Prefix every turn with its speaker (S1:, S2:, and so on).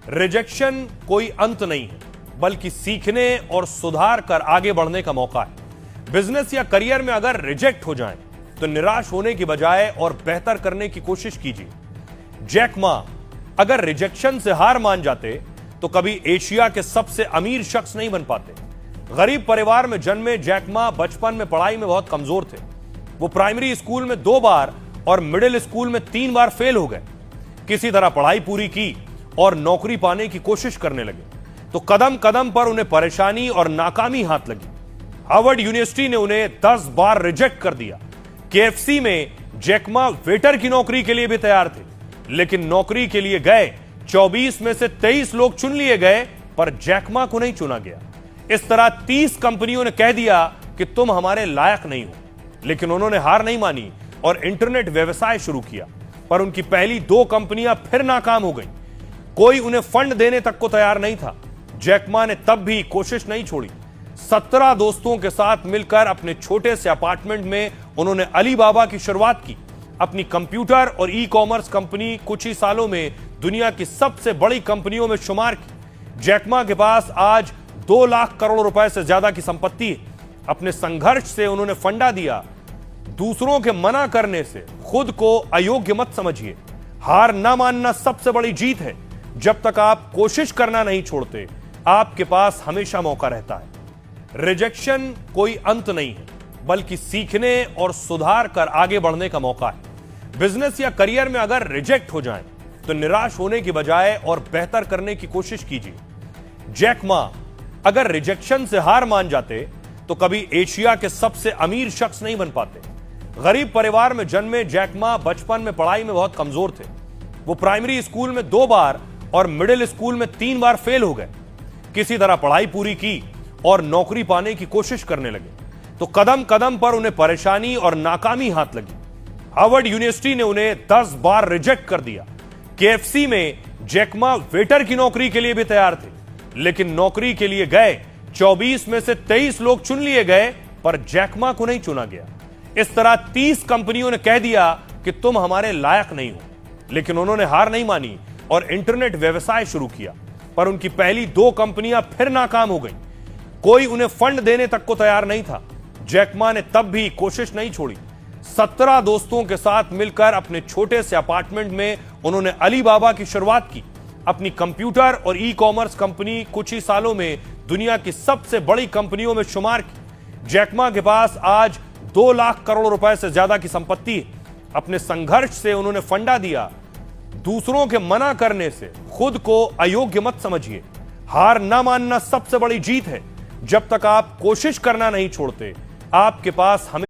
S1: Rejection कोई अंत नहीं है, बल्कि सीखने और सुधार कर आगे बढ़ने का मौका है। बिजनेस या करियर में अगर रिजेक्ट हो जाएं, तो निराश होने की बजाय और बेहतर करने की कोशिश कीजिए। जैक मा अगर रिजेक्शन से हार मान जाते तो कभी एशिया के सबसे अमीर शख्स नहीं बन पाते। गरीब परिवार में जन्मे जैक मा बचपन में पढ़ाई में बहुत कमजोर थे। वो प्राइमरी स्कूल में 2 बार और मिडिल स्कूल में 3 बार फेल हो गए। किसी तरह पढ़ाई पूरी की और नौकरी पाने की कोशिश करने लगे तो कदम कदम पर उन्हें परेशानी और नाकामी हाथ लगी। हार्वर्ड यूनिवर्सिटी ने उन्हें 10 बार रिजेक्ट कर दिया। केएफसी में जैक मा वेटर की नौकरी के लिए भी तैयार थे, लेकिन नौकरी के लिए गए 24 में से 23 लोग चुन लिए गए, पर जैक मा को नहीं चुना गया। इस तरह 30 कंपनियों ने कह दिया कि तुम हमारे लायक नहीं हो, लेकिन उन्होंने हार नहीं मानी और इंटरनेट व्यवसाय शुरू किया। पर उनकी पहली 2 कंपनियां फिर नाकाम हो गईं। कोई उन्हें फंड देने तक को तैयार नहीं था। जैक मा ने तब भी कोशिश नहीं छोड़ी। 17 दोस्तों के साथ मिलकर अपने छोटे से अपार्टमेंट में उन्होंने अलीबाबा की शुरुआत की। अपनी कंप्यूटर और ई कॉमर्स कंपनी कुछ ही सालों में दुनिया की सबसे बड़ी कंपनियों में शुमार की। जैक मा के पास आज 2 लाख करोड़ रुपए से ज्यादा की संपत्ति है। अपने संघर्ष से उन्होंने फंडा दिया। दूसरों के मना करने से खुद को अयोग्य मत समझिए। हार ना मानना सबसे बड़ी जीत है। जब तक आप कोशिश करना नहीं छोड़ते, आपके पास हमेशा मौका रहता है। रिजेक्शन कोई अंत नहीं है, बल्कि सीखने और सुधार कर आगे बढ़ने का मौका है। बिजनेस या करियर में अगर रिजेक्ट हो जाएं, तो निराश होने की बजाय और बेहतर करने की कोशिश कीजिए। जैक मा अगर रिजेक्शन से हार मान जाते तो कभी एशिया के सबसे अमीर शख्स नहीं बन पाते। गरीब परिवार में जन्मे जैक मा बचपन में पढ़ाई में बहुत कमजोर थे। वो प्राइमरी स्कूल में 2 बार और मिडिल स्कूल में 3 बार फेल हो गए। किसी तरह पढ़ाई पूरी की और नौकरी पाने की कोशिश करने लगे तो कदम कदम पर उन्हें परेशानी और नाकामी हाथ लगी। हार्वर्ड यूनिवर्सिटी ने उन्हें 10 बार रिजेक्ट कर दिया। केएफसी में जैक मा वेटर की नौकरी के लिए भी तैयार थे, लेकिन नौकरी के लिए गए 24 में से 23 लोग चुन लिए गए, पर जैक मा को नहीं चुना गया। इस तरह 30 कंपनियों ने कह दिया कि तुम हमारे लायक नहीं हो, लेकिन उन्होंने हार नहीं मानी और इंटरनेट व्यवसाय शुरू किया। पर उनकी पहली 2 कंपनियां फिर नाकाम हो गईं। कोई उन्हें फंड देने तक को तैयार नहीं था। जैक मा ने तब भी कोशिश नहीं छोड़ी। 17 दोस्तों के साथ मिलकर अपने छोटे से अपार्टमेंट में उन्होंने अलीबाबा की शुरुआत की। अपनी कंप्यूटर और ई कॉमर्स कंपनी कुछ ही सालों में दुनिया की सबसे बड़ी कंपनियों में शुमार की। जैक मा के पास आज 2 लाख करोड़ रुपए से ज्यादा की संपत्ति है। अपने संघर्ष से उन्होंने फंडा दिया। दूसरों के मना करने से खुद को अयोग्य मत समझिए। हार ना मानना सबसे बड़ी जीत है। जब तक आप कोशिश करना नहीं छोड़ते, आपके पास हमें